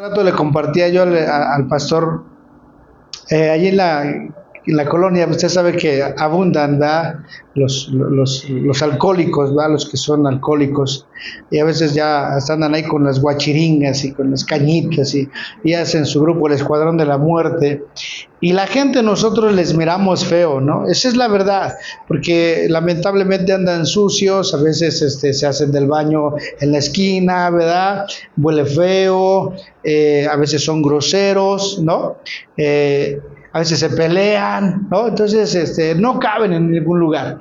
rato le compartía yo al pastor, allí en la colonia, usted sabe que abundan, ¿verdad? Los alcohólicos, ¿verdad? Los que son alcohólicos, y a veces ya hasta andan ahí con las guachiringas y con las cañitas y hacen su grupo, el Escuadrón de la Muerte, y la gente, nosotros les miramos feo, ¿no? Esa es la verdad, porque lamentablemente andan sucios, a veces se hacen del baño en la esquina, ¿verdad? Huele feo, a veces son groseros, ¿no? A veces se pelean, ¿no? Entonces, no caben en ningún lugar.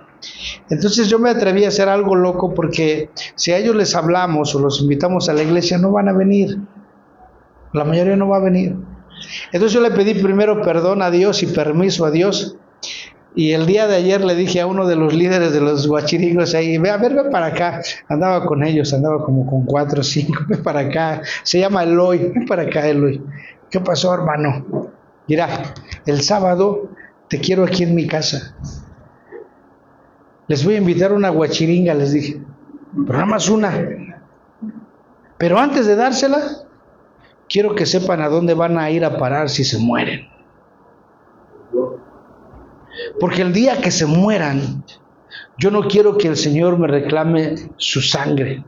Entonces yo me atreví a hacer algo loco, porque si a ellos les hablamos o los invitamos a la iglesia, no van a venir. La mayoría no va a venir. Entonces yo le pedí primero perdón a Dios y permiso a Dios. Y el día de ayer le dije a uno de los líderes de los guachiringos ahí, ve para acá. Andaba con ellos, andaba como con 4 o 5, ve para acá. Se llama Eloy, ven para acá, Eloy. ¿Qué pasó, hermano? Mira, el sábado te quiero aquí en mi casa. Les voy a invitar a una guachiringa, les dije, pero nada más una. Pero antes de dársela, quiero que sepan a dónde van a ir a parar si se mueren. Porque el día que se mueran, yo no quiero que el Señor me reclame su sangre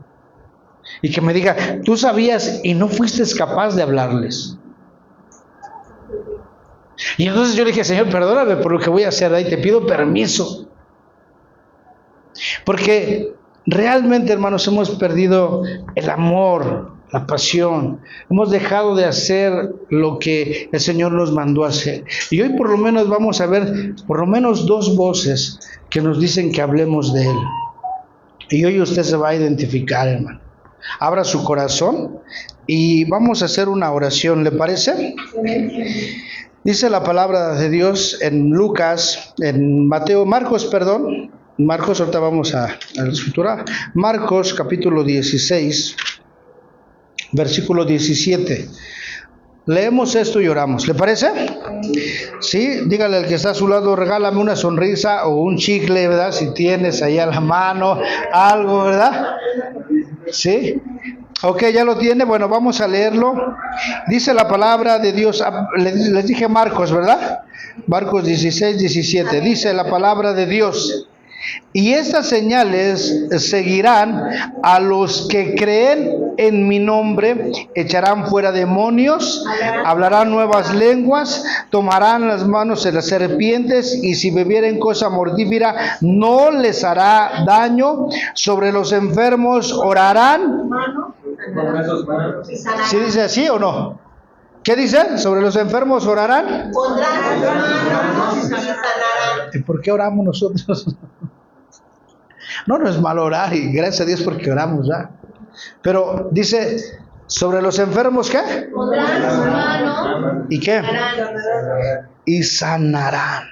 y que me diga, tú sabías y no fuiste capaz de hablarles. Y entonces yo le dije, Señor, perdóname por lo que voy a hacer ahí, te pido permiso. Porque realmente, hermanos, hemos perdido el amor, la pasión. Hemos dejado de hacer lo que el Señor nos mandó a hacer. Y hoy por lo menos vamos a ver por lo menos 2 voces que nos dicen que hablemos de Él. Y hoy usted se va a identificar, hermano. Abra su corazón y vamos a hacer una oración, ¿le parece? Dice la palabra de Dios en Marcos, ahorita vamos a la escritura. Marcos capítulo 16, versículo 17. Leemos esto y oramos, ¿le parece? Sí, dígale al que está a su lado, regálame una sonrisa o un chicle, ¿verdad? Si tienes ahí a la mano, algo, ¿verdad? Sí. Ok, ya lo tiene. Bueno, vamos a leerlo. Dice la palabra de Dios. Les dije Marcos, ¿verdad? Marcos 16, 17. Dice la palabra de Dios. Y estas señales seguirán a los que creen en mi nombre: echarán fuera demonios, hablarán nuevas lenguas, tomarán las manos en las serpientes, y si bebieren cosa mortífera no les hará daño. Sobre los enfermos orarán. ¿Sí dice así o no? ¿Qué dice? ¿Sobre los enfermos orarán? ¿Y por qué oramos nosotros? No es malo orar, y gracias a Dios porque oramos, ¿verdad? Pero dice, ¿sobre los enfermos qué? Pondrán su mano. ¿Y qué? Y sanarán.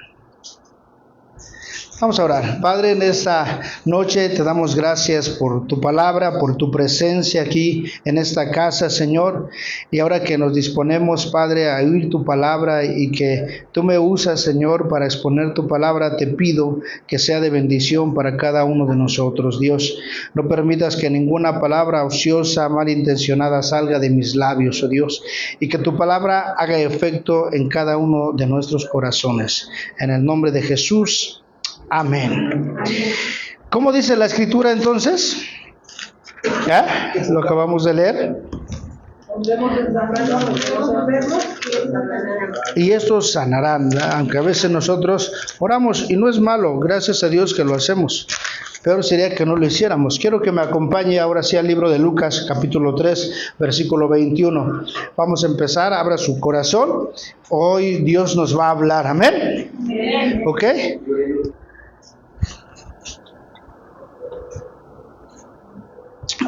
Vamos a orar. Padre, en esta noche te damos gracias por tu palabra, por tu presencia aquí en esta casa, Señor. Y ahora que nos disponemos, Padre, a oír tu palabra y que tú me usas, Señor, para exponer tu palabra, te pido que sea de bendición para cada uno de nosotros, Dios. No permitas que ninguna palabra ociosa, malintencionada salga de mis labios, oh Dios, y que tu palabra haga efecto en cada uno de nuestros corazones. En el nombre de Jesús. Amén. ¿Cómo dice la escritura entonces? ¿Ya? Lo acabamos de leer. Y estos sanarán, ¿verdad? Aunque a veces nosotros oramos y no es malo, gracias a Dios que lo hacemos. Peor sería que no lo hiciéramos. Quiero que me acompañe ahora sí al libro de Lucas, capítulo 3, versículo 21. Vamos a empezar, abra su corazón. Hoy Dios nos va a hablar, amén. ¿Ok?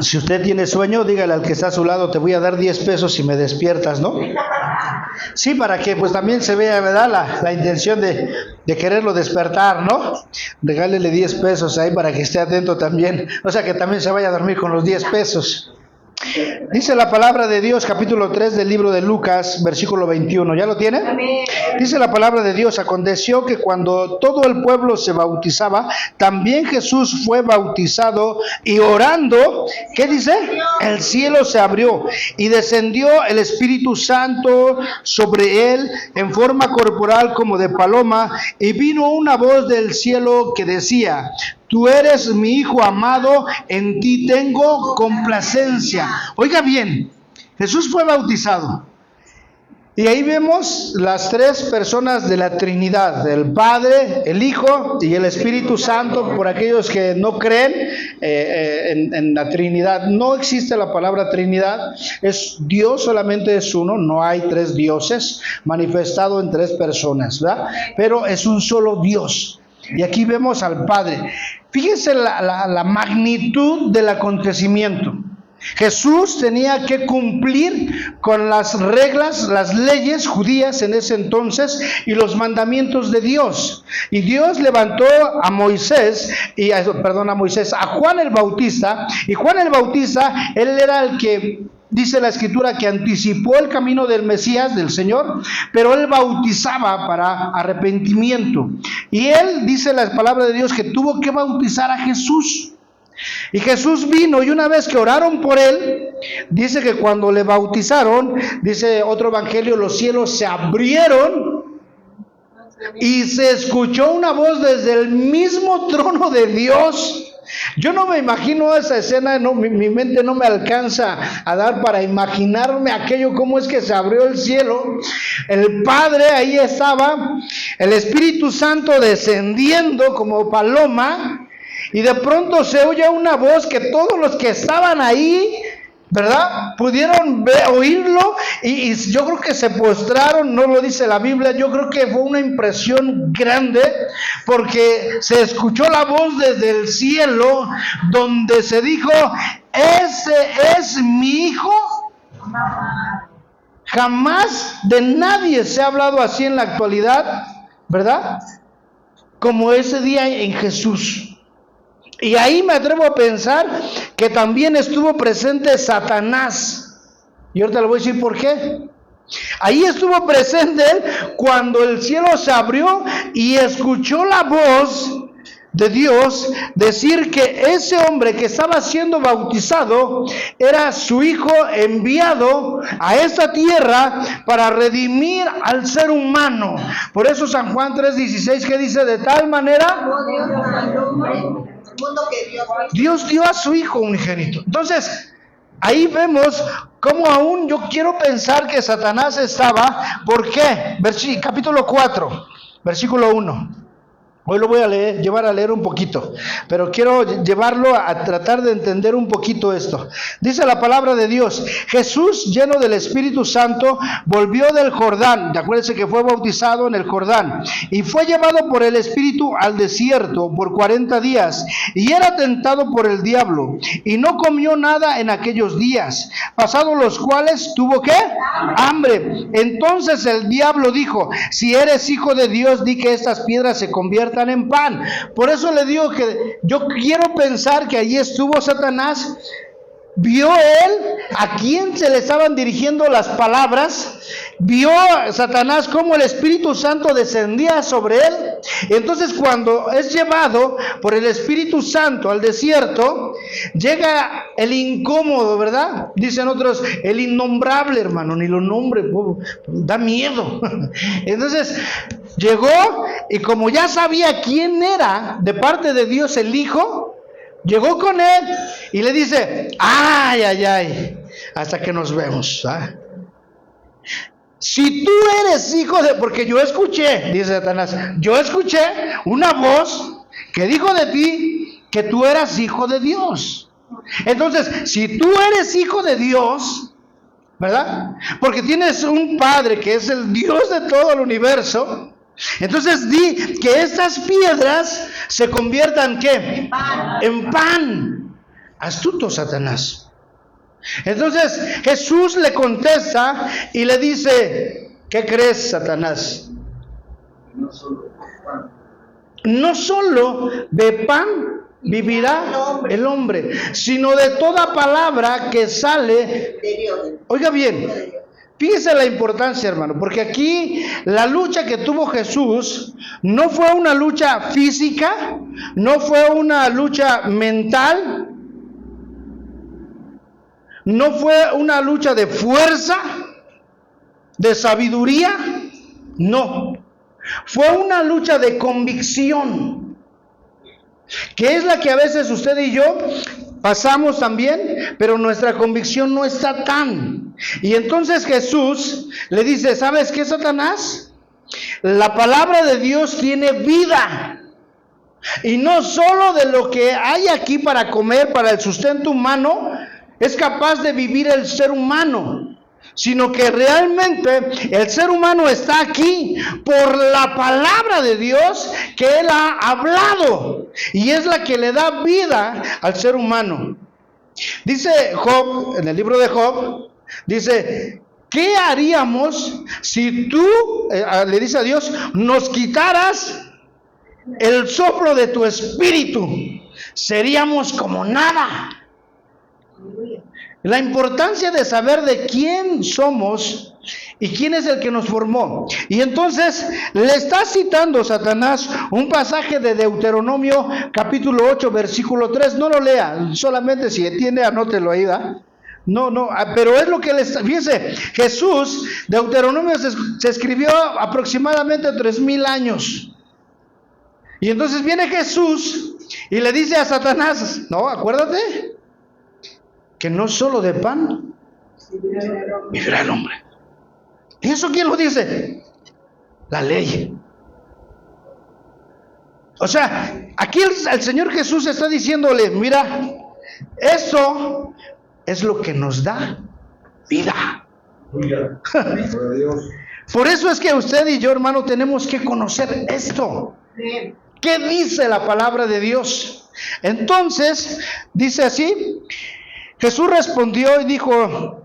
Si usted tiene sueño, dígale al que está a su lado, te voy a dar 10 pesos si me despiertas, ¿no? Sí, para que pues también se vea, ¿verdad? La intención de quererlo despertar, ¿no? Regálele 10 pesos ahí para que esté atento también. O sea, que también se vaya a dormir con los 10 pesos. Dice la palabra de Dios, capítulo 3 del libro de Lucas, versículo 21. ¿Ya lo tiene? Amén. Dice la palabra de Dios: aconteció que cuando todo el pueblo se bautizaba, también Jesús fue bautizado, y orando, ¿qué dice? El cielo se abrió y descendió el Espíritu Santo sobre él en forma corporal como de paloma, y vino una voz del cielo que decía: Tú eres mi Hijo amado, en ti tengo complacencia. Oiga bien, Jesús fue bautizado. Y ahí vemos las tres personas de la Trinidad: el Padre, el Hijo y el Espíritu Santo. Por aquellos que no creen en la Trinidad, no existe la palabra Trinidad. Es Dios, solamente es uno, no hay tres dioses manifestado en tres personas, ¿verdad? Pero es un solo Dios. Y aquí vemos al Padre. Fíjense la magnitud del acontecimiento. Jesús tenía que cumplir con las reglas, las leyes judías en ese entonces y los mandamientos de Dios. Y Dios levantó a a Juan el Bautista. Y Juan el Bautista, él era el que, dice la Escritura, que anticipó el camino del Mesías, del Señor, pero él bautizaba para arrepentimiento. Y él, dice la palabra de Dios, que tuvo que bautizar a Jesús. Y Jesús vino, y una vez que oraron por él, dice que cuando le bautizaron, dice otro evangelio, los cielos se abrieron y se escuchó una voz desde el mismo trono de Dios. Yo no me imagino esa escena, no, mi mente no me alcanza a dar para imaginarme aquello, cómo es que se abrió el cielo. El Padre ahí estaba, el Espíritu Santo descendiendo como paloma, y de pronto se oye una voz que todos los que estaban ahí, ¿verdad?, pudieron oírlo, y yo creo que se postraron. No lo dice la Biblia, yo creo que fue una impresión grande, porque se escuchó la voz desde el cielo, donde se dijo: ese es mi Hijo. Jamás de nadie se ha hablado así en la actualidad, ¿verdad?, como ese día en Jesús. Y ahí me atrevo a pensar que también estuvo presente Satanás. Y ahorita le voy a decir por qué. Ahí estuvo presente él cuando el cielo se abrió y escuchó la voz de Dios decir que ese hombre que estaba siendo bautizado era su Hijo enviado a esta tierra para redimir al ser humano. Por eso San Juan 3:16, que dice: de tal manera Dios dio a su Hijo unigénito. Entonces, ahí vemos cómo aún yo quiero pensar que Satanás estaba. ¿Por qué? Capítulo 4, versículo 1. Hoy lo voy a llevar a leer un poquito, pero quiero llevarlo a tratar de entender un poquito esto. Dice la palabra de Dios: Jesús, lleno del Espíritu Santo, volvió del Jordán. Acuérdense que fue bautizado en el Jordán, y fue llevado por el Espíritu al desierto por 40 días, y era tentado por el diablo, y no comió nada en aquellos días, pasados los cuales tuvo ¿qué? Hambre. Entonces el diablo dijo: si eres Hijo de Dios, di que estas piedras se conviertan en pan. Por eso le digo que yo quiero pensar que allí estuvo Satanás. Vio él a quién se le estaban dirigiendo las palabras. Vio Satanás cómo el Espíritu Santo descendía sobre él. Entonces, cuando es llevado por el Espíritu Santo al desierto, llega el incómodo, ¿verdad? Dicen otros, el innombrable, hermano, ni lo nombre, da miedo. Entonces, llegó, y como ya sabía quién era de parte de Dios el Hijo, llegó con él y le dice: ay, ay, ay, hasta que nos vemos, ¿eh? Si tú eres hijo de... Porque yo escuché, dice Satanás, yo escuché una voz que dijo de ti que tú eras hijo de Dios. Entonces, si tú eres hijo de Dios, ¿verdad?, porque tienes un Padre que es el Dios de todo el universo, entonces di que estas piedras se conviertan ¿qué? En pan. Astuto Satanás. Entonces Jesús le contesta y le dice: ¿qué crees, Satanás? No solo de pan vivirá el hombre, sino de toda palabra que sale. Oiga bien, fíjese la importancia, hermano, porque aquí la lucha que tuvo Jesús no fue una lucha física, no fue una lucha mental, no fue una lucha de fuerza, de sabiduría, no. Fue una lucha de convicción, que es la que a veces usted y yo pasamos también, pero nuestra convicción no está tan. Y entonces Jesús le dice, ¿sabes qué, Satanás? La palabra de Dios tiene vida. Y no solo de lo que hay aquí para comer, para el sustento humano, es capaz de vivir el ser humano, sino que realmente el ser humano está aquí por la palabra de Dios que Él ha hablado, y es la que le da vida al ser humano. Dice Job, en el libro de Job, dice, ¿qué haríamos si tú, le dice a Dios, nos quitaras el soplo de tu espíritu? Seríamos como nada. La importancia de saber de quién somos y quién es el que nos formó. Y entonces le está citando Satanás un pasaje de Deuteronomio capítulo 8 versículo 3. No lo lea, solamente si entiende, anótelo ahí, ¿verdad? No, pero es lo que les... Fíjense, Jesús, Deuteronomio se escribió aproximadamente 3000 años. Y entonces viene Jesús y le dice a Satanás, no, acuérdate que no solo de pan vivirá el hombre. ¿Y eso quién lo dice? La ley. O sea, aquí el Señor Jesús está diciéndole, mira, eso es lo que nos da vida. Por eso es que usted y yo, hermano, tenemos que conocer esto. ¿Qué dice la palabra de Dios? Entonces, dice así, Jesús respondió y dijo,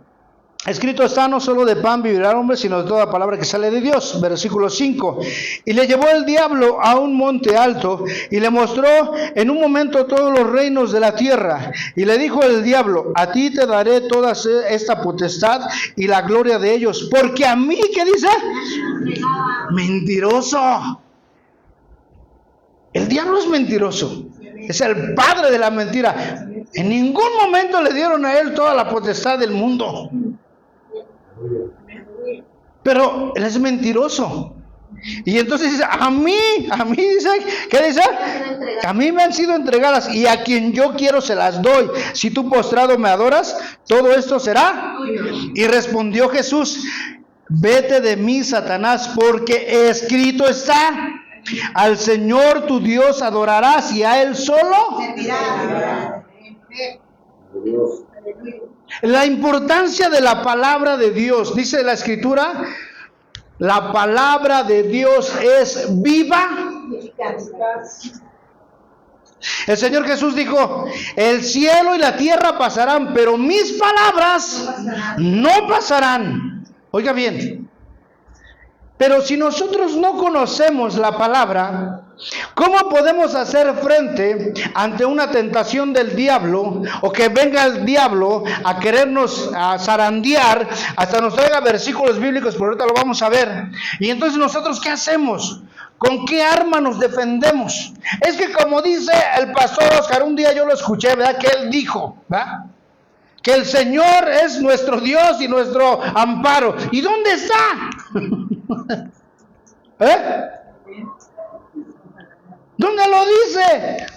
escrito está, no solo de pan vivirá el hombre, sino de toda palabra que sale de Dios. Versículo 5. Y le llevó el diablo a un monte alto y le mostró en un momento todos los reinos de la tierra. Y le dijo el diablo, a ti te daré toda esta potestad y la gloria de ellos, porque a mí, ¿qué dice? Mentiroso. El diablo es mentiroso. Es el padre de la mentira. En ningún momento le dieron a él toda la potestad del mundo. Pero él es mentiroso. Y entonces dice, a mí dice, ¿qué dice? A mí me han sido entregadas y a quien yo quiero se las doy. Si tú postrado me adoras, todo esto será. Y respondió Jesús, vete de mí, Satanás, porque escrito está, al Señor tu Dios adorarás y a Él solo. La importancia de la palabra de Dios, dice la Escritura, la palabra de Dios es viva. El Señor Jesús dijo, el cielo y la tierra pasarán, pero mis palabras no pasarán. Oiga bien, pero si nosotros no conocemos la palabra, ¿cómo podemos hacer frente ante una tentación del diablo, o que venga el diablo a querernos zarandear, hasta nos traiga versículos bíblicos, por ahorita lo vamos a ver? Y entonces nosotros, ¿qué hacemos? ¿Con qué arma nos defendemos? Es que como dice el pastor Oscar, un día yo lo escuché, ¿verdad? Que él dijo, ¿verdad? Que el Señor es nuestro Dios y nuestro amparo. ¿Y dónde está? ¿Dónde lo dice?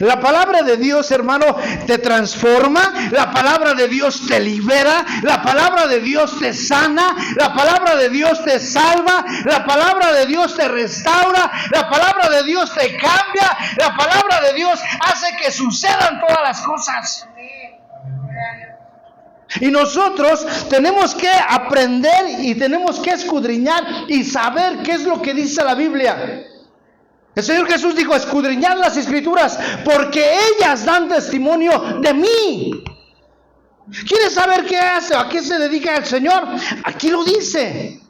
La palabra de Dios, hermano, te transforma. La palabra de Dios te libera. La palabra de Dios te sana. La palabra de Dios te salva. La palabra de Dios te restaura. La palabra de Dios te cambia. La palabra de Dios hace que sucedan todas las cosas. Y nosotros tenemos que aprender y tenemos que escudriñar y saber qué es lo que dice la Biblia. El Señor Jesús dijo, escudriñad las Escrituras, porque ellas dan testimonio de mí. ¿Quieres saber qué hace? ¿A qué se dedica el Señor? Aquí lo dice.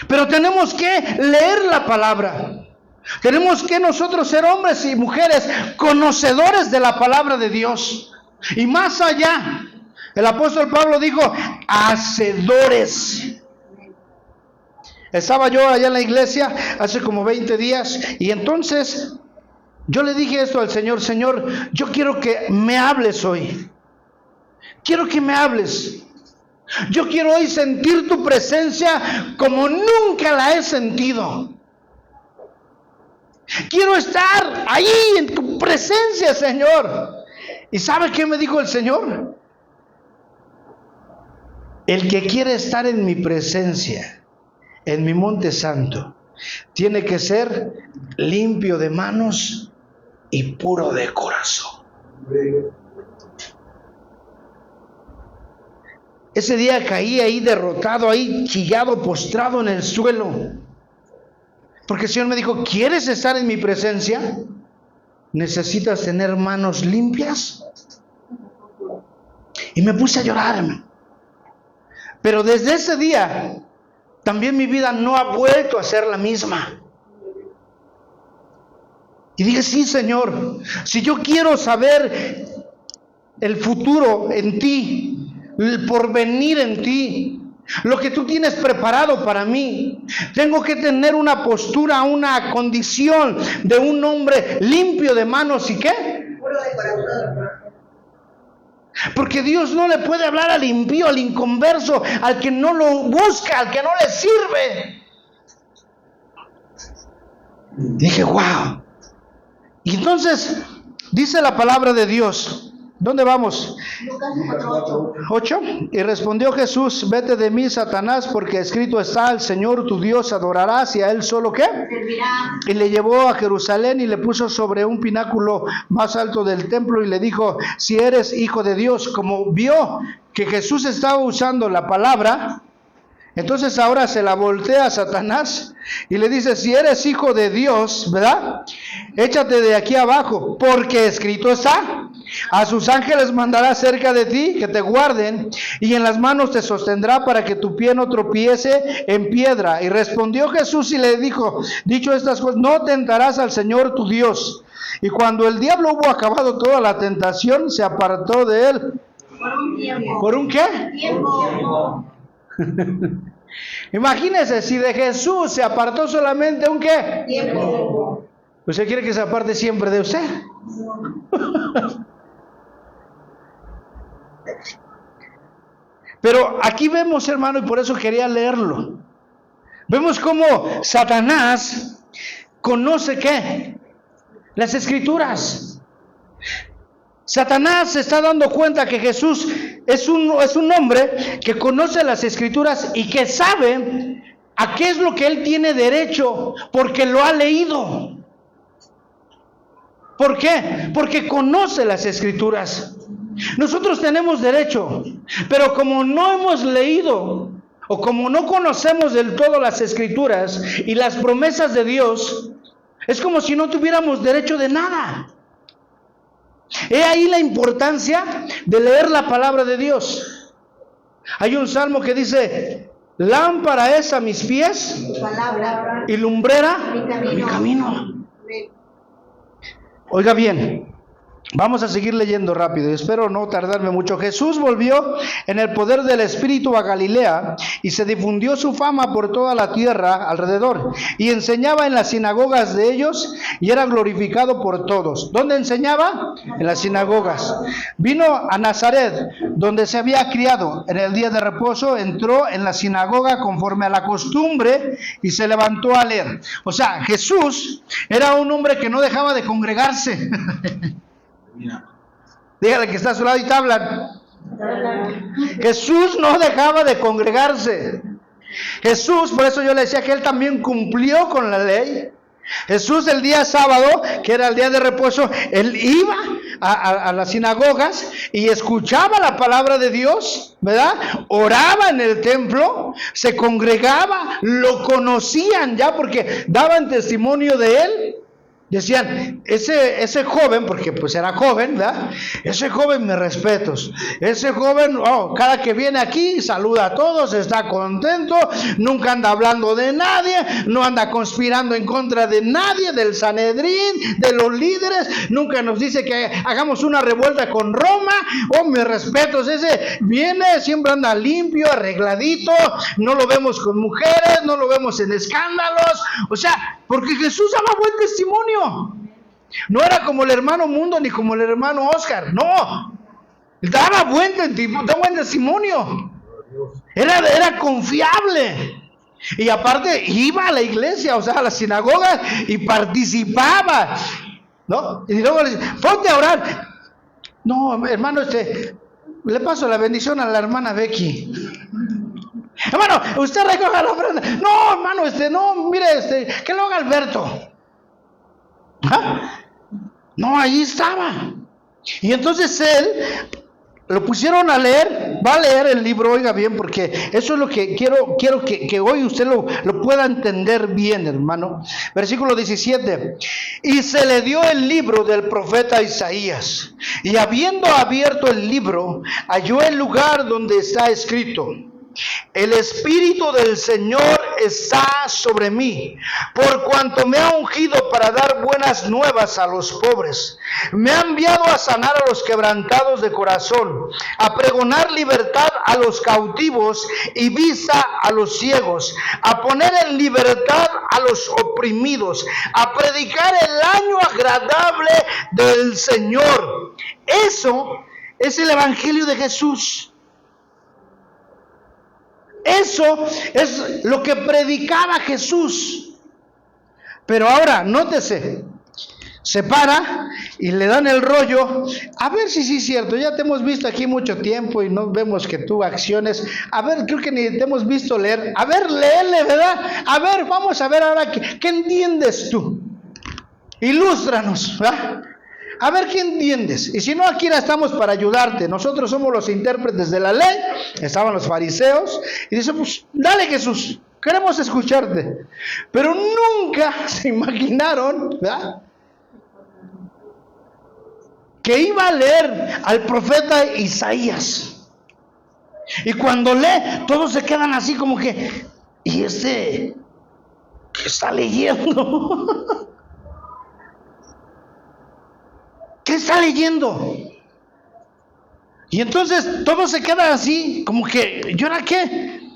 Pero tenemos que leer la palabra. Tenemos que nosotros ser hombres y mujeres conocedores de la palabra de Dios. Y más allá, el apóstol Pablo dijo, hacedores. Estaba yo allá en la iglesia hace como 20 días y entonces yo le dije esto al Señor: Señor, yo quiero que me hables hoy. Quiero que me hables. Yo quiero hoy sentir tu presencia como nunca la he sentido. Quiero estar ahí en tu presencia, Señor. ¿Y sabe qué me dijo el Señor? El que quiere estar en mi presencia, en mi monte santo, tiene que ser limpio de manos y puro de corazón. Ese día caí ahí derrotado, ahí chillado, postrado en el suelo. Porque el Señor me dijo, ¿quieres estar en mi presencia? ¿Necesitas tener manos limpias? Y me puse a llorar. Pero desde ese día, también mi vida no ha vuelto a ser la misma. Y dije, sí, Señor, si yo quiero saber el futuro en ti, el porvenir en ti, lo que tú tienes preparado para mí, tengo que tener una postura, una condición de un hombre limpio de manos y ¿qué? Puro de corazón. Porque Dios no le puede hablar al impío, al inconverso, al que no lo busca, al que no le sirve. Dije, wow. Y entonces dice la palabra de Dios. ¿Dónde vamos? Lucas 4:8. 8. Y respondió Jesús, vete de mí, Satanás, porque escrito está, al Señor tu Dios adorarás y a Él solo ¿qué? Servirás. Y le llevó a Jerusalén y le puso sobre un pináculo más alto del templo y le dijo, si eres hijo de Dios. Como vio que Jesús estaba usando la palabra, entonces ahora se la voltea a Satanás y le dice, si eres hijo de Dios, ¿verdad? Échate de aquí abajo, porque escrito está, a sus ángeles mandará cerca de ti que te guarden, y en las manos te sostendrá para que tu pie no tropiece en piedra. Y respondió Jesús y le dijo, dicho estas cosas, no tentarás al Señor tu Dios. Y cuando el diablo hubo acabado toda la tentación, se apartó de él. Por un tiempo. ¿Por un qué? Tiempo. Imagínese, si de Jesús se apartó solamente un qué. Tiempo. ¿Usted quiere que se aparte siempre de usted? Pero aquí vemos, hermano, y por eso quería leerlo. Vemos cómo Satanás conoce ¿qué? Las Escrituras. Satanás se está dando cuenta que Jesús es un hombre que conoce las Escrituras y que sabe a qué es lo que él tiene derecho porque lo ha leído. ¿Por qué? Porque conoce las Escrituras. Nosotros tenemos derecho, pero como no hemos leído o como no conocemos del todo las Escrituras y las promesas de Dios, es como si no tuviéramos derecho de nada. He ahí la importancia de leer la palabra de Dios. Hay un salmo que dice, lámpara es a mis pies Palabra. y lumbrera Mi mi camino. Oiga bien, vamos a seguir leyendo rápido y espero no tardarme mucho. Jesús volvió en el poder del Espíritu a Galilea y se difundió su fama por toda la tierra alrededor y enseñaba en las sinagogas de ellos y era glorificado por todos. ¿Dónde enseñaba? En las sinagogas. Vino a Nazaret, donde se había criado. En el día de reposo entró en la sinagoga conforme a la costumbre y se levantó a leer. O sea, Jesús era un hombre que no dejaba de congregarse. Dígale que está a su lado y te hablan. Jesús no dejaba de congregarse. Jesús, por eso yo le decía que él también cumplió con la ley. Jesús el día sábado, que era el día de reposo, él iba a las sinagogas y escuchaba la palabra de Dios, ¿verdad? Oraba en el templo, se congregaba, lo conocían ya porque daban testimonio de él. Decían, ese joven, porque pues era joven, ¿verdad? Ese joven, mis respetos. Ese joven, cada que viene aquí, saluda a todos, está contento, nunca anda hablando de nadie, no anda conspirando en contra de nadie, del Sanedrín, de los líderes, nunca nos dice que hagamos una revuelta con Roma. Mis respetos, ese viene, siempre anda limpio, arregladito, no lo vemos con mujeres, no lo vemos en escándalos, o sea, porque Jesús daba buen testimonio. No era como el hermano Mundo ni como el hermano Oscar, no, daba buen testimonio, era confiable. Y aparte iba a la iglesia, o sea, a la sinagoga, y participaba, ¿no? Y luego le dice, ponte a orar. No, hermano, le paso la bendición a la hermana Becky. Hermano, usted recoja la ofrenda. No, hermano, no, mire, que lo haga Alberto. ¿Ah? No, ahí estaba. Y entonces él lo pusieron a leer, va a leer el libro, oiga bien, porque eso es lo que quiero que hoy usted lo pueda entender bien, hermano. Versículo 17. Y se le dio el libro del profeta Isaías, y habiendo abierto el libro, halló el lugar donde está escrito: el Espíritu del Señor está sobre mí, por cuanto me ha ungido para dar buenas nuevas a los pobres. Me ha enviado a sanar a los quebrantados de corazón, a pregonar libertad a los cautivos y vista a los ciegos, a poner en libertad a los oprimidos, a predicar el año agradable del Señor. Eso es el Evangelio de Jesús. Eso es lo que predicaba Jesús. Pero ahora, nótese, se para y le dan el rollo. A ver si sí es cierto, ya te hemos visto aquí mucho tiempo y no vemos que tú acciones. A ver, creo que ni te hemos visto leer. A ver, léele, ¿verdad? A ver, vamos a ver ahora qué entiendes tú. Ilústranos, ¿verdad? A ver qué entiendes. Y si no, aquí estamos para ayudarte. Nosotros somos los intérpretes de la ley. Estaban los fariseos. Y dice, pues dale, Jesús, queremos escucharte. Pero nunca se imaginaron, ¿verdad?, que iba a leer al profeta Isaías. Y cuando lee, todos se quedan así como que, ¿y qué está leyendo? ¿Qué está leyendo? Y entonces todos se quedan así, como que, ¿y ahora qué?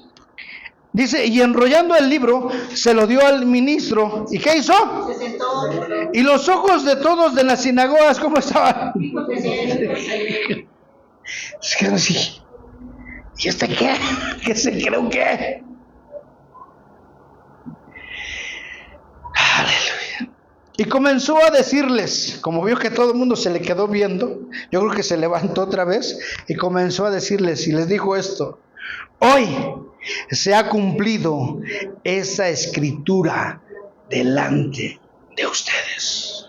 Dice, y enrollando el libro, se lo dio al ministro. ¿Y qué hizo? Se sentó. Y los ojos de todos de las sinagogas, ¿cómo estaban? Se quedan así. ¿Y qué? ¿Qué se cree qué? Aleluya. Y comenzó a decirles, como vio que todo el mundo se le quedó viendo, yo creo que se levantó otra vez y comenzó a decirles, y les dijo esto: hoy se ha cumplido esa escritura delante de ustedes.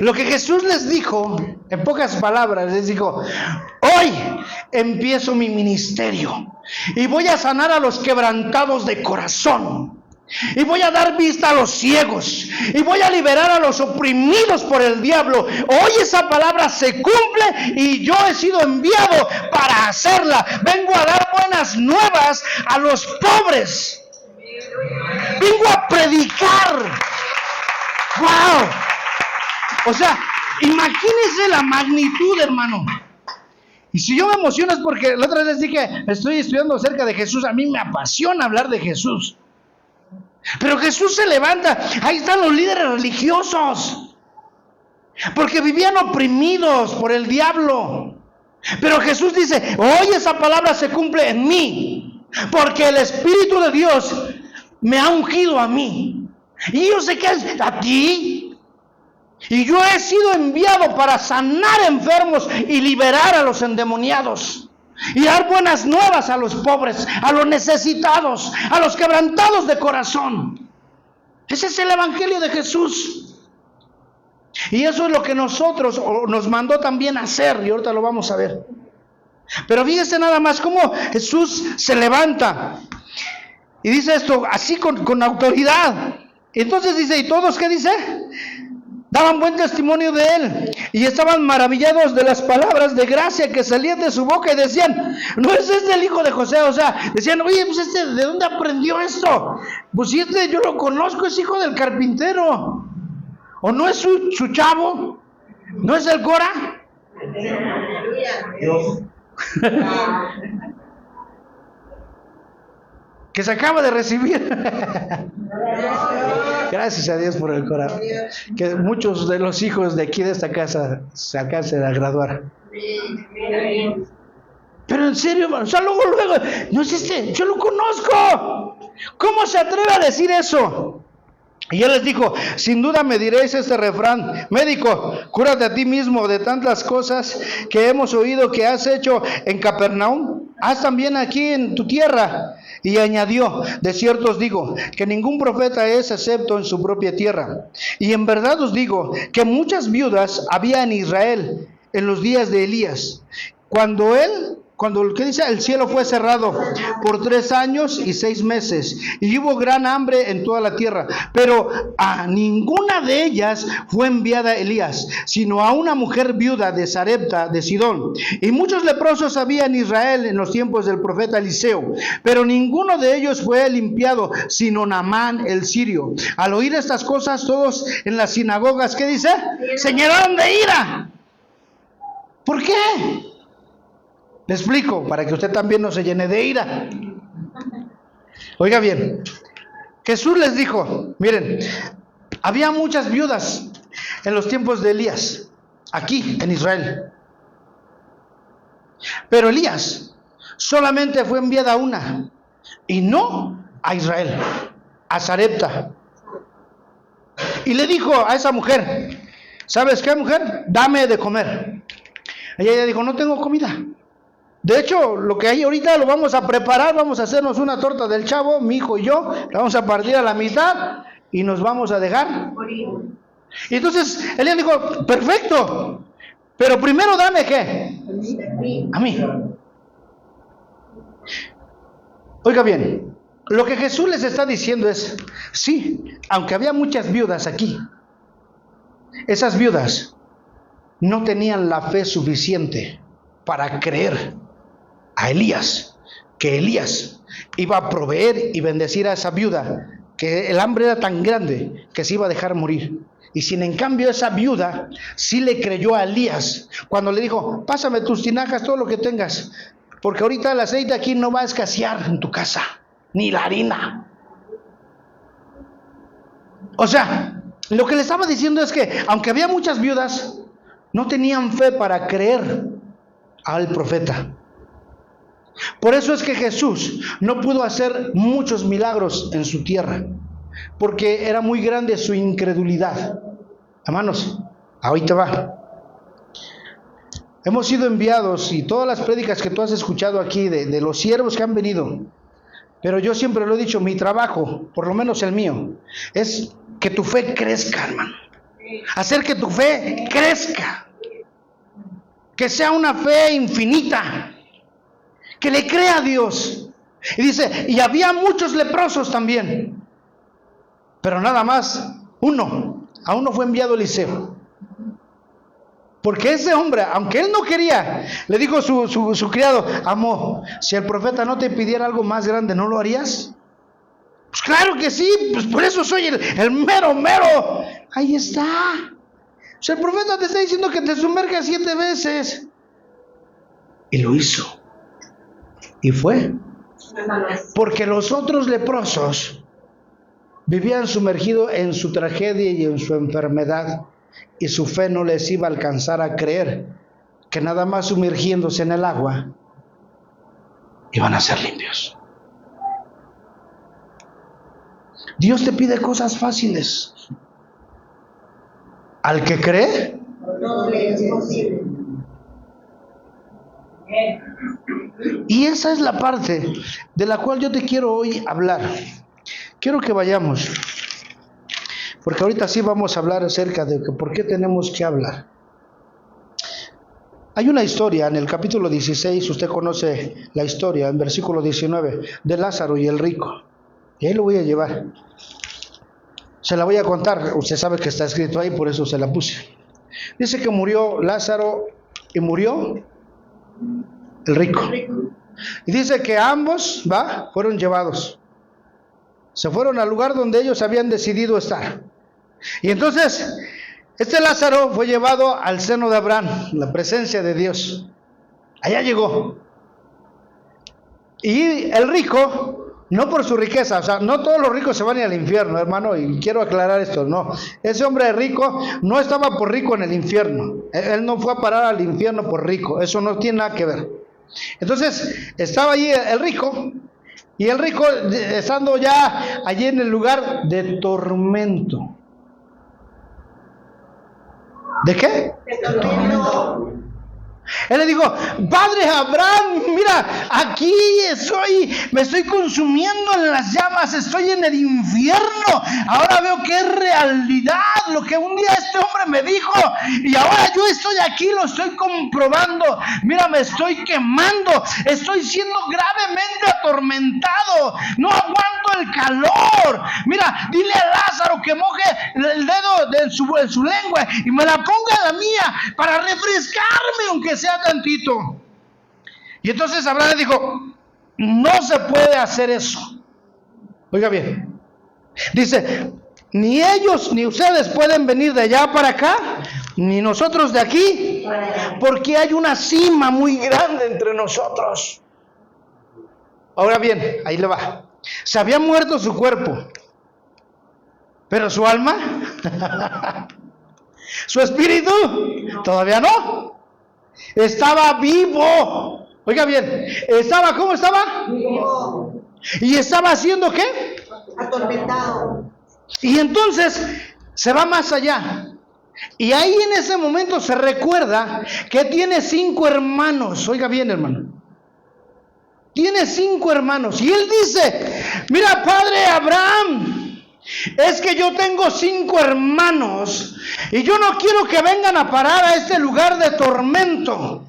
Lo que Jesús les dijo, en pocas palabras, les dijo: hoy empiezo mi ministerio y voy a sanar a los quebrantados de corazón. Y voy a dar vista a los ciegos. Y voy a liberar a los oprimidos por el diablo. Hoy esa palabra se cumple y yo he sido enviado para hacerla. Vengo a dar buenas nuevas a los pobres. Vengo a predicar. ¡Wow! O sea, imagínense la magnitud, hermano. Y si yo me emociono es porque la otra vez les dije, estoy estudiando acerca de Jesús. A mí me apasiona hablar de Jesús. Pero Jesús se levanta, ahí están los líderes religiosos, porque vivían oprimidos por el diablo. Pero Jesús dice: hoy esa palabra se cumple en mí, porque el Espíritu de Dios me ha ungido a mí. Y yo sé que es a ti. Y yo he sido enviado para sanar enfermos y liberar a los endemoniados. Y dar buenas nuevas a los pobres, a los necesitados, a los quebrantados de corazón. Ese es el Evangelio de Jesús. Y eso es lo que nos mandó también a hacer. Y ahorita lo vamos a ver. Pero fíjese nada más cómo Jesús se levanta. Y dice esto así con autoridad. Entonces dice, ¿y todos qué dice? Daban buen testimonio de él y estaban maravillados de las palabras de gracia que salían de su boca y decían, ¿no es este el hijo de José? O sea, decían, oye, pues ¿de dónde aprendió esto? Pues si yo lo conozco, es hijo del carpintero. ¿O no es su chavo? ¿No es el Cora? Dios. Que se acaba de recibir. Gracias a Dios por el Cora. Que muchos de los hijos de aquí de esta casa se alcancen a graduar. Pero en serio, hermano, o sea, luego, no es yo lo conozco. ¿Cómo se atreve a decir eso? Y él les dijo, sin duda me diréis este refrán, médico, cúrate a ti mismo de tantas cosas que hemos oído que has hecho en Capernaum, haz también aquí en tu tierra. Y añadió, de cierto os digo, que ningún profeta es excepto en su propia tierra. Y en verdad os digo, que muchas viudas había en Israel en los días de Elías, cuando ¿qué dice? El cielo fue cerrado por 3 años y 6 meses, y hubo gran hambre en toda la tierra, pero a ninguna de ellas fue enviada Elías, sino a una mujer viuda de Sarepta de Sidón. Y muchos leprosos había en Israel en los tiempos del profeta Eliseo, pero ninguno de ellos fue limpiado, sino Naamán el sirio. Al oír estas cosas, todos en las sinagogas, ¿qué dice? Se llenaron de ira. ¿Por qué? Le explico, para que usted también no se llene de ira. Oiga bien, Jesús les dijo, miren, había muchas viudas en los tiempos de Elías, aquí en Israel. Pero Elías solamente fue enviada una, y no a Israel, a Sarepta. Y le dijo a esa mujer, ¿sabes qué, mujer? Dame de comer. Ella dijo, no tengo comida. De hecho, lo que hay ahorita lo vamos a preparar, vamos a hacernos una torta del chavo, mi hijo y yo, la vamos a partir a la mitad y nos vamos a dejar. Y entonces Elías dijo, perfecto, pero primero dame ¿qué? A mí. Oiga bien, lo que Jesús les está diciendo es, sí, aunque había muchas viudas aquí, esas viudas no tenían la fe suficiente para creer a Elías, que Elías iba a proveer y bendecir a esa viuda, que el hambre era tan grande que se iba a dejar morir. Y sin en cambio esa viuda sí le creyó a Elías cuando le dijo, pásame tus tinajas, todo lo que tengas, porque ahorita el aceite aquí no va a escasear en tu casa, ni la harina. O sea, lo que le estaba diciendo es que aunque había muchas viudas, no tenían fe para creer al profeta. Por eso es que Jesús no pudo hacer muchos milagros en su tierra, porque era muy grande su incredulidad. Hermanos, ahorita va. Hemos sido enviados, y todas las prédicas que tú has escuchado aquí de los siervos que han venido, pero yo siempre lo he dicho, mi trabajo, por lo menos el mío, es que tu fe crezca, hermano. Hacer que tu fe crezca, que sea una fe infinita, que le crea a Dios. Y dice, y había muchos leprosos también, pero nada más a uno fue enviado Eliseo. Porque ese hombre, aunque él no quería, le dijo su criado, amor, si el profeta no te pidiera algo más grande, ¿no lo harías? Pues claro que sí, pues por eso soy el mero. Ahí está. O sea, el profeta te está diciendo que te sumerjas 7 veces. Y lo hizo. Y fue. Porque los otros leprosos vivían sumergidos en su tragedia y en su enfermedad, y su fe no les iba a alcanzar a creer que nada más sumergiéndose en el agua iban a ser limpios. Dios te pide cosas fáciles. Al que cree, todo le es posible. y esa es la parte de la cual yo te quiero hoy hablar. Quiero que vayamos, porque ahorita sí vamos a hablar acerca de por qué tenemos que hablar. Hay una historia en el capítulo 16, usted conoce la historia, en versículo 19, de Lázaro y el rico. Y ahí lo voy a llevar. Se la voy a contar, usted sabe que está escrito ahí, por eso se la puse. Dice que murió Lázaro y murió el rico. Y dice que ambos, fueron llevados. Se fueron al lugar donde ellos habían decidido estar. Y entonces, este Lázaro fue llevado al seno de Abraham, la presencia de Dios. Allá llegó. Y el rico, no por su riqueza, o sea, no todos los ricos se van al infierno, hermano, y quiero aclarar esto, no. Ese hombre rico no estaba por rico en el infierno. Él no fue a parar al infierno por rico, eso no tiene nada que ver. Entonces, estaba allí el rico, y el rico estando ya allí en el lugar de tormento. ¿De qué? De tormento. Él le dijo: Padre Abraham, mira, aquí me estoy consumiendo en las llamas, estoy en el infierno. Ahora veo que es realidad lo que un día este hombre me dijo, y ahora yo estoy aquí, lo estoy comprobando. Mira, me estoy quemando, estoy siendo gravemente atormentado, no aguanto el calor. Mira, dile a Lázaro que moje el dedo en su lengua y me la ponga en la mía para refrescarme, aunque sea tantito. Y entonces Abraham le dijo: no se puede hacer eso. Oiga bien, dice: ni ellos ni ustedes pueden venir de allá para acá, ni nosotros de aquí, porque hay una cima muy grande entre nosotros. Ahora bien, ahí le va. Se había muerto su cuerpo, pero su alma, su espíritu, todavía no. Estaba vivo. Oiga bien, ¿cómo estaba? Vivo. ¿Y estaba haciendo qué? Atormentado. Y entonces se va más allá. Y ahí en ese momento se recuerda que tiene 5 hermanos. Oiga bien, hermano. Tiene 5 hermanos. Y él dice: mira, padre Abraham, es que yo tengo 5 hermanos y yo no quiero que vengan a parar a este lugar de tormento.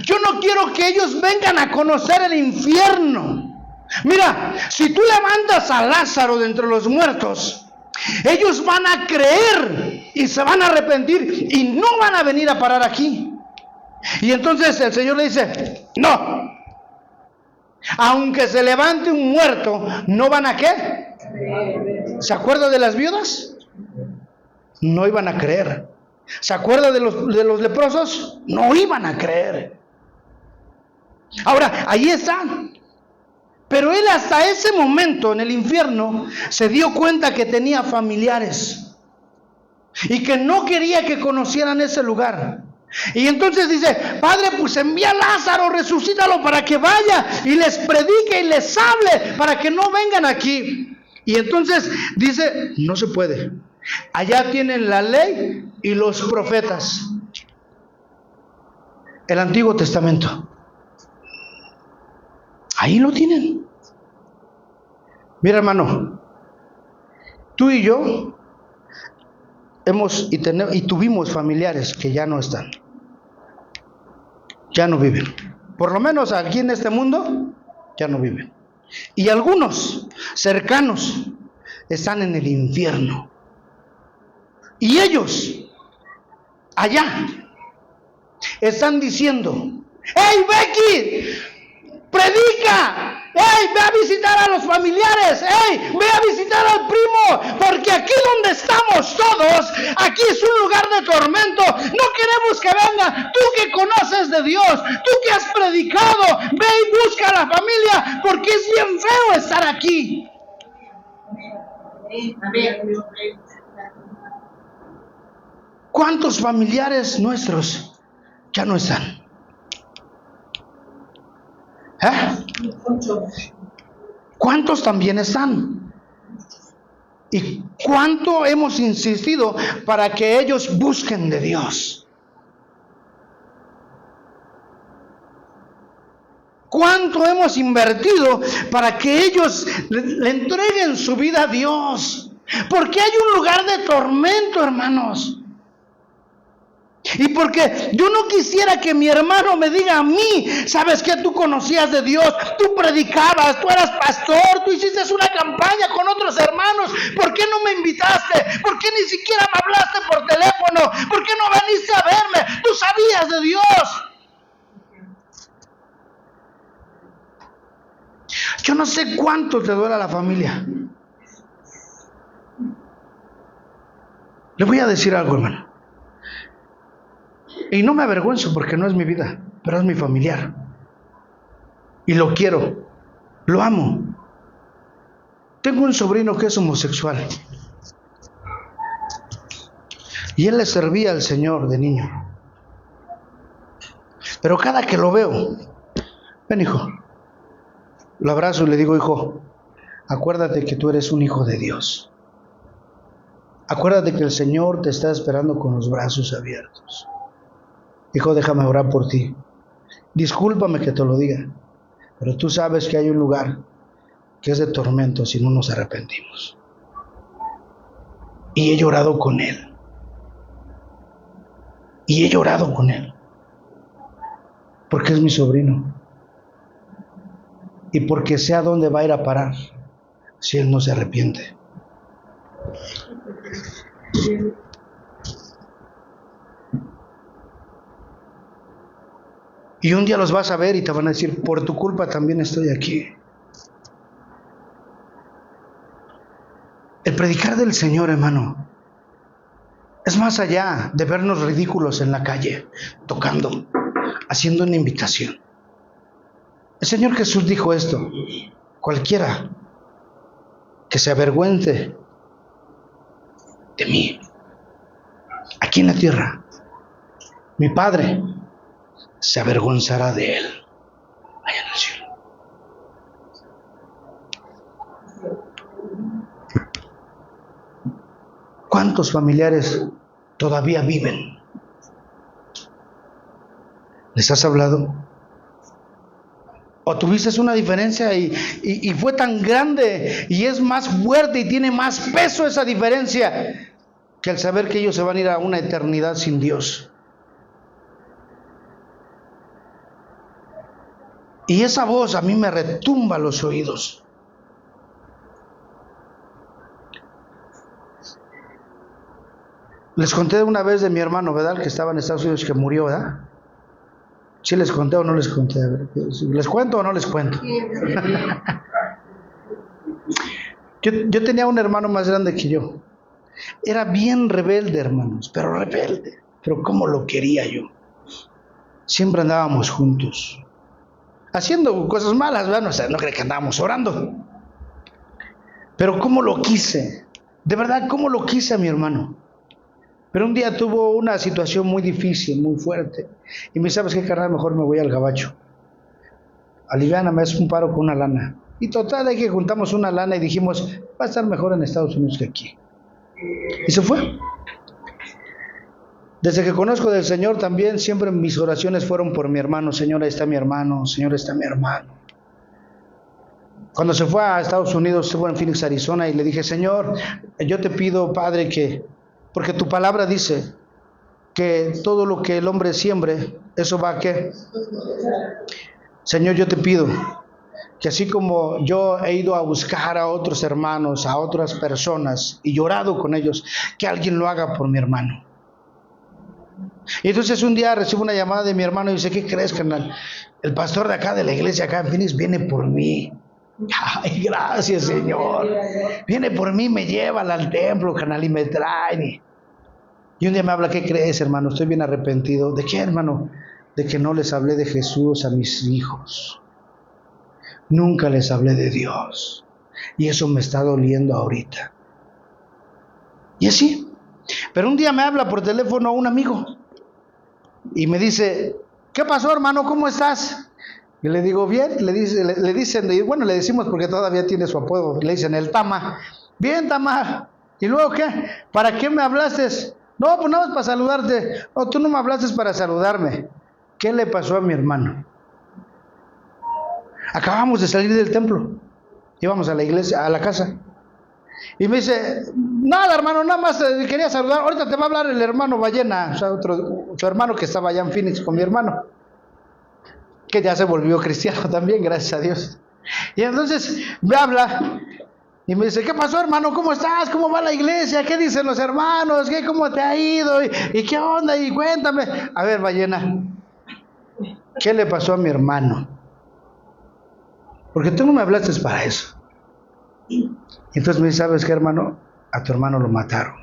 Yo no quiero que ellos vengan a conocer el infierno. Mira, si tú levantas a Lázaro de entre los muertos, ellos van a creer y se van a arrepentir y no van a venir a parar aquí. Y entonces el Señor le dice: no, aunque se levante un muerto, ¿no van a qué? ¿Se acuerda de las viudas? No iban a creer. ¿Se acuerda de los leprosos? No iban a creer. Ahora, ahí están. Pero él hasta ese momento en el infierno se dio cuenta que tenía familiares y que no quería que conocieran ese lugar. Y entonces dice: Padre, pues envía a Lázaro, resucítalo para que vaya y les predique y les hable para que no vengan aquí. Y entonces dice: no se puede. Allá tienen la ley y los profetas, el Antiguo Testamento. Ahí lo tienen. Mira, hermano, tú y yo tuvimos familiares que ya no están, ya no viven. Por lo menos aquí en este mundo ya no viven. Y algunos cercanos están en el infierno. Y ellos allá están diciendo: ¡hey, Becky! ¡Predica! ¡hey, ve a visitar a los familiares! ¡hey, ve a visitar al primo! Porque aquí donde estamos todos, aquí es un lugar de tormento. No queremos que venga. Tú que conoces de Dios, tú que has predicado, ve y busca a la familia, porque es bien feo estar aquí. ¿Cuántos familiares nuestros ya no están? ¿Cuántos también están? ¿Y cuánto hemos insistido para que ellos busquen de Dios? ¿Cuánto hemos invertido para que ellos le entreguen su vida a Dios? Porque hay un lugar de tormento, hermanos. Y porque yo no quisiera que mi hermano me diga a mí, ¿sabes qué? Tú conocías de Dios, tú predicabas, tú eras pastor, tú hiciste una campaña con otros hermanos. ¿Por qué no me invitaste? ¿Por qué ni siquiera me hablaste por teléfono? ¿Por qué no viniste a verme? Tú sabías de Dios. Yo no sé cuánto te duele a la familia. Le voy a decir algo, hermano. Y no me avergüenzo porque no es mi vida, pero es mi familiar. Y lo quiero, lo amo. Tengo un sobrino que es homosexual. Y él le servía al Señor de niño. Pero cada que lo veo, ven hijo, lo abrazo y le digo, hijo, acuérdate que tú eres un hijo de Dios. Acuérdate que el Señor te está esperando con los brazos abiertos. Hijo, déjame orar por ti. Discúlpame que te lo diga, pero tú sabes que hay un lugar que es de tormento si no nos arrepentimos. Y he llorado con él. Y he llorado con él. Porque es mi sobrino. Y porque sé a dónde va a ir a parar si él no se arrepiente. Y un día los vas a ver y te van a decir, por tu culpa también estoy aquí. El predicar del Señor, hermano, es más allá de vernos ridículos en la calle, tocando, haciendo una invitación. El Señor Jesús dijo esto: cualquiera que se avergüence de mí, aquí en la tierra, mi Padre se avergonzará de él allá en el cielo. ¿Cuántos familiares todavía viven? ¿Les has hablado? ¿O tuviste una diferencia y fue tan grande y es más fuerte y tiene más peso esa diferencia que el saber que ellos se van a ir a una eternidad sin Dios? Y esa voz a mí me retumba los oídos. Les conté una vez de mi hermano, ¿verdad? Que estaba en Estados Unidos, que murió, ¿verdad? ¿Sí les conté o no les conté? ¿Les cuento o no les cuento? Yo tenía un hermano más grande que yo. Era bien rebelde, hermanos, pero rebelde. Pero cómo lo quería yo. Siempre andábamos juntos, haciendo cosas malas, ¿verdad? O sea, no creo que andábamos orando. Pero cómo lo quise. De verdad, cómo lo quise a mi hermano. Pero un día tuvo una situación muy difícil, muy fuerte. Y me dice, ¿sabes qué, carnal? Mejor me voy al gabacho. Aliviáname, es un paro con una lana. Y total, de que juntamos una lana y dijimos, va a estar mejor en Estados Unidos que aquí. Y se fue. Desde que conozco del Señor también, siempre mis oraciones fueron por mi hermano. Señor, ahí está mi hermano. Señor, ahí está mi hermano. Cuando se fue a Estados Unidos, estuvo en Phoenix, Arizona, y le dije, Señor, yo te pido, Padre, que... porque tu palabra dice que todo lo que el hombre siembre, eso va a ¿qué? Señor, yo te pido que así como yo he ido a buscar a otros hermanos, a otras personas, y llorado con ellos, que alguien lo haga por mi hermano. Y entonces un día recibo una llamada de mi hermano y dice, ¿qué crees, carnal? El pastor de acá, de la iglesia acá en Phoenix, viene por mí. Ay, gracias, Señor. Viene por mí, me lleva al templo, carnal, y me trae. Y un día me habla, ¿qué crees, hermano? Estoy bien arrepentido. ¿De qué, hermano? De que no les hablé de Jesús a mis hijos. Nunca les hablé de Dios. Y eso me está doliendo ahorita. Y así. Pero un día me habla por teléfono un amigo. Y me dice, ¿qué pasó, hermano? ¿Cómo estás? Y le digo, bien. Le dicen, y bueno, le decimos porque todavía tiene su apodo. Le dicen, el Tama. Bien, Tama. ¿Y luego qué? ¿Para qué me hablaste? No, pues nada más para saludarte. No, tú no me hablaste para saludarme. ¿Qué le pasó a mi hermano? Acabamos de salir del templo. Íbamos a la iglesia, a la casa. Y me dice, nada hermano, nada más quería saludar, ahorita te va a hablar el hermano Ballena, o sea, su hermano que estaba allá en Phoenix con mi hermano, que ya se volvió cristiano también, gracias a Dios. Y entonces me habla y me dice, ¿qué pasó hermano? ¿Cómo estás? ¿Cómo va la iglesia? ¿Qué dicen los hermanos? ¿Cómo te ha ido? ¿Y qué onda? Y cuéntame. A ver, Ballena, ¿qué le pasó a mi hermano? Porque tú no me hablaste para eso. Y entonces me dice, ¿sabes qué hermano? A tu hermano lo mataron.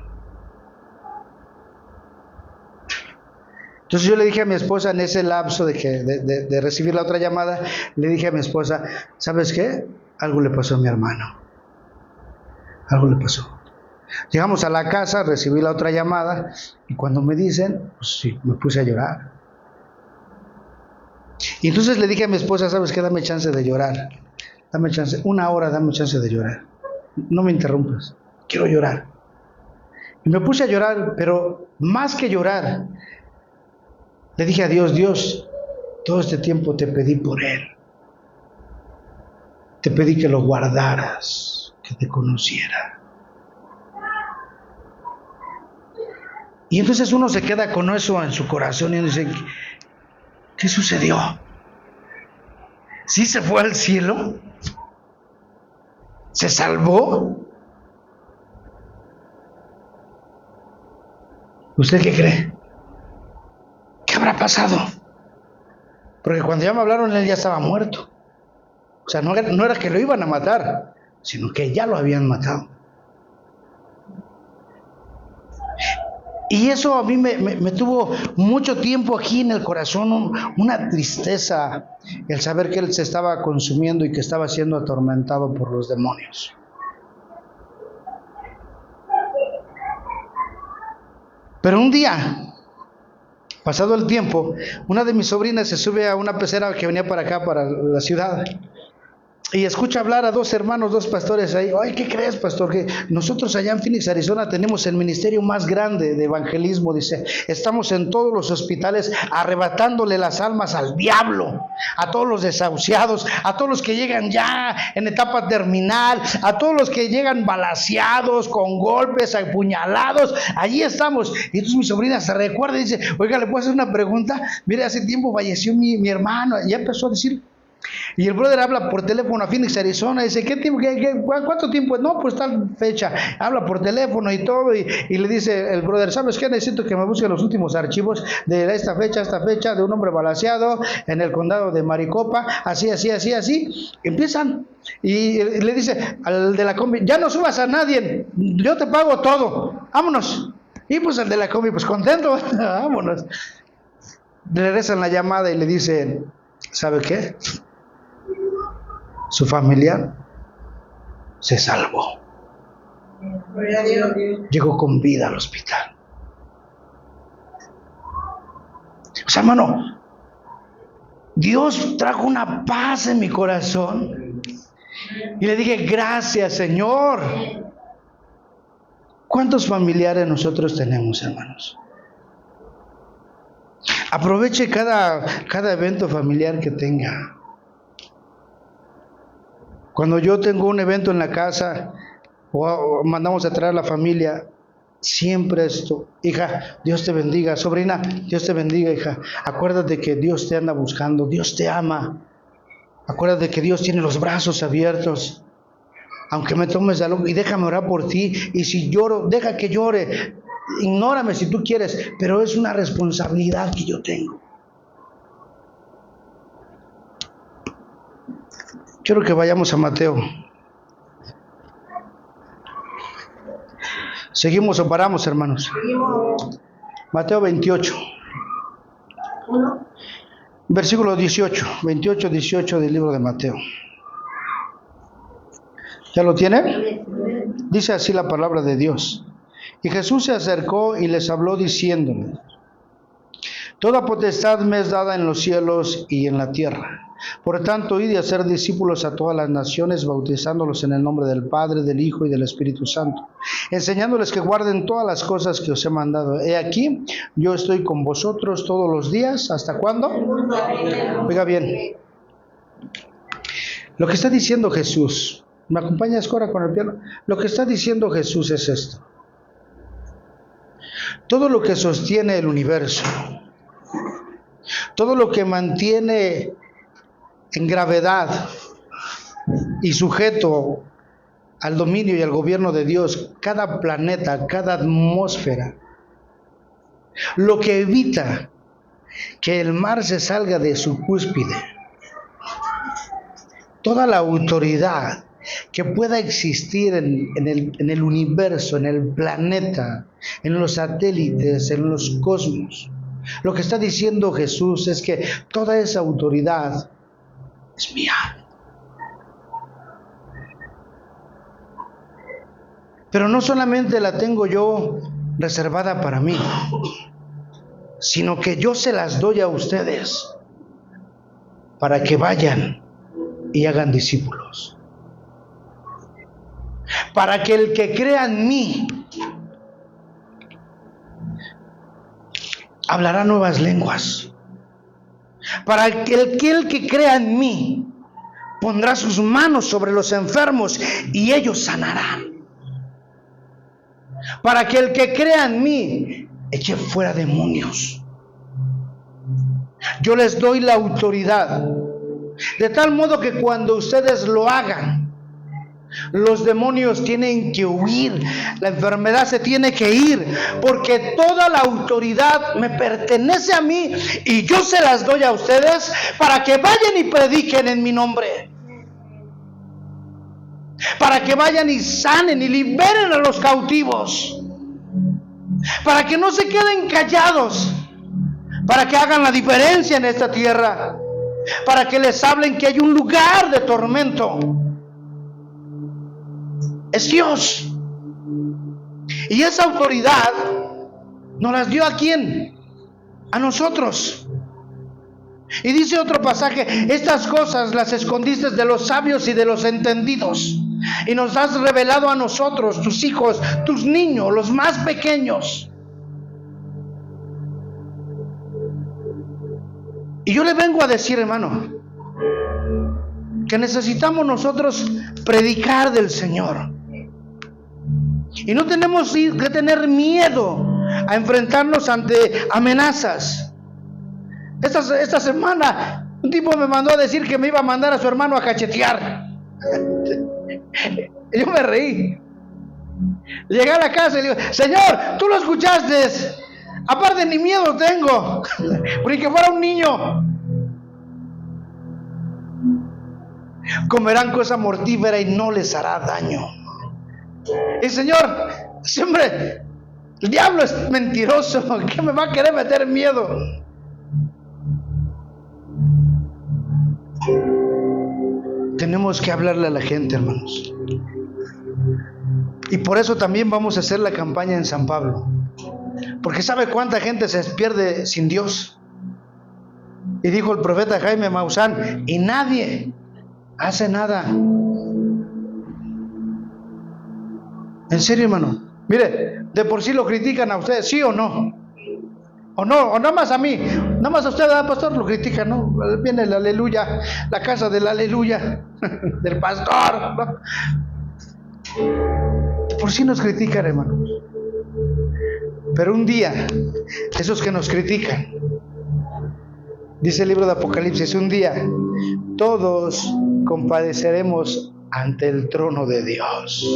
Entonces yo le dije a mi esposa en ese lapso de recibir la otra llamada, le dije a mi esposa, ¿sabes qué? Algo le pasó a mi hermano. Algo le pasó. Llegamos a la casa, recibí la otra llamada y cuando me dicen, pues sí, me puse a llorar. Y entonces le dije a mi esposa, ¿sabes qué? Dame chance de llorar. Dame chance, 1 hora, dame chance de llorar. No me interrumpas, quiero llorar. Y me puse a llorar, pero más que llorar, le dije a Dios, Dios, todo este tiempo te pedí por él. Te pedí que lo guardaras, que te conociera. Y entonces uno se queda con eso en su corazón y uno dice, ¿qué sucedió? ¿Sí se fue al cielo? ¿Se salvó? ¿Usted qué cree? ¿Qué habrá pasado? Porque cuando ya me hablaron, él ya estaba muerto. O sea, no era que lo iban a matar, sino que ya lo habían matado. Y eso a mí me tuvo mucho tiempo aquí en el corazón, una tristeza, el saber que él se estaba consumiendo y que estaba siendo atormentado por los demonios. Pero un día, pasado el tiempo, una de mis sobrinas se sube a una pecera que venía para acá, para la ciudad, y escucha hablar a 2 hermanos, 2 pastores ahí. Ay, ¿qué crees, pastor? Que nosotros allá en Phoenix, Arizona, tenemos el ministerio más grande de evangelismo. Dice, estamos en todos los hospitales arrebatándole las almas al diablo, a todos los desahuciados, a todos los que llegan ya en etapa terminal, a todos los que llegan balaceados, con golpes, apuñalados. Allí estamos. Y entonces mi sobrina se recuerda y dice, oiga, ¿le puedo hacer una pregunta? Mire, hace tiempo falleció mi hermano. Y ya empezó a decir. Y el brother habla por teléfono a Phoenix, Arizona, y dice, ¿cuánto tiempo? No, pues tal fecha. Habla por teléfono y todo, y le dice el brother, ¿sabes qué? Necesito que me busque los últimos archivos de esta fecha, de un hombre balaceado en el condado de Maricopa, así. Empiezan, y le dice al de la combi, ya no subas a nadie, yo te pago todo, vámonos. Y pues el de la combi, pues contento, vámonos. Le regresan la llamada y le dicen, ¿sabe qué? Su familiar se salvó. Llegó con vida al hospital. O sea, hermano, Dios trajo una paz en mi corazón. Y le dije, gracias, Señor. ¿Cuántos familiares nosotros tenemos, hermanos? Aproveche cada evento familiar que tenga. Cuando yo tengo un evento en la casa o mandamos a traer a la familia, siempre esto, hija, Dios te bendiga, sobrina, Dios te bendiga, hija. Acuérdate que Dios te anda buscando, Dios te ama. Acuérdate que Dios tiene los brazos abiertos. Aunque me tomes de algo y déjame orar por ti. Y si lloro, deja que llore. Ignórame si tú quieres, pero es una responsabilidad que yo tengo. Quiero que vayamos a Mateo. ¿Seguimos o paramos, hermanos? Mateo 28. Versículo 18. 28, 18 del libro de Mateo. ¿Ya lo tiene? Dice así la palabra de Dios. Y Jesús se acercó y les habló diciéndoles, toda potestad me es dada en los cielos y en la tierra. Por tanto, id y hacer discípulos a todas las naciones, bautizándolos en el nombre del Padre, del Hijo y del Espíritu Santo, enseñándoles que guarden todas las cosas que os he mandado. He aquí, yo estoy con vosotros todos los días. ¿Hasta cuándo? Oiga bien, lo que está diciendo Jesús ¿Me acompañas, Cora, con el piano? Lo que está diciendo Jesús es esto. Todo lo que sostiene el universo, todo lo que mantiene en gravedad y sujeto al dominio y al gobierno de Dios, cada planeta, cada atmósfera, lo que evita que el mar se salga de su cúspide, toda la autoridad que pueda existir en el universo, en el planeta, en los satélites, en los cosmos. Lo que está diciendo Jesús es que toda esa autoridad es mía. Pero no solamente la tengo yo reservada para mí, sino que yo se las doy a ustedes para que vayan y hagan discípulos. Para que el que crea en mí hablará nuevas lenguas. Para que el que crea en mí pondrá sus manos sobre los enfermos y ellos sanarán. Para que el que crea en mí eche fuera demonios. Yo les doy la autoridad, de tal modo que cuando ustedes lo hagan, los demonios tienen que huir, la enfermedad se tiene que ir, porque toda la autoridad me pertenece a mí y yo se las doy a ustedes para que vayan y prediquen en mi nombre, para que vayan y sanen y liberen a los cautivos, para que no se queden callados, para que hagan la diferencia en esta tierra, para que les hablen que hay un lugar de tormento. Es Dios. Y esa autoridad nos las dio ¿a quién? A nosotros. Y dice otro pasaje: estas cosas las escondiste de los sabios y de los entendidos, y nos has revelado a nosotros, tus hijos, tus niños, los más pequeños. Y yo le vengo a decir, hermano, que necesitamos nosotros predicar del Señor. Y no tenemos que tener miedo a enfrentarnos ante amenazas. Esta semana un tipo me mandó a decir que me iba a mandar a su hermano a cachetear. Y yo me reí. Llegué a la casa y le digo: Señor, tú lo escuchaste. Aparte ni miedo tengo, porque que fuera un niño. Comerán cosa mortífera y no les hará daño. Y Señor, siempre el diablo es mentiroso, ¿qué me va a querer meter miedo? Tenemos que hablarle a la gente, hermanos. Y por eso también vamos a hacer la campaña en San Pablo, porque ¿sabe cuánta gente se pierde sin Dios? Y dijo el profeta Jaime Maussan: y nadie hace nada. En serio, hermano. Mire, de por sí lo critican a usted, ¿sí o no? O no, o nada más a mí, nada más a usted, pastor, lo critican, ¿no? Viene el aleluya, la casa del aleluya, del pastor, ¿no? De por sí nos critican, hermanos. Pero un día, esos que nos critican, dice el libro de Apocalipsis, un día todos compadeceremos ante el trono de Dios.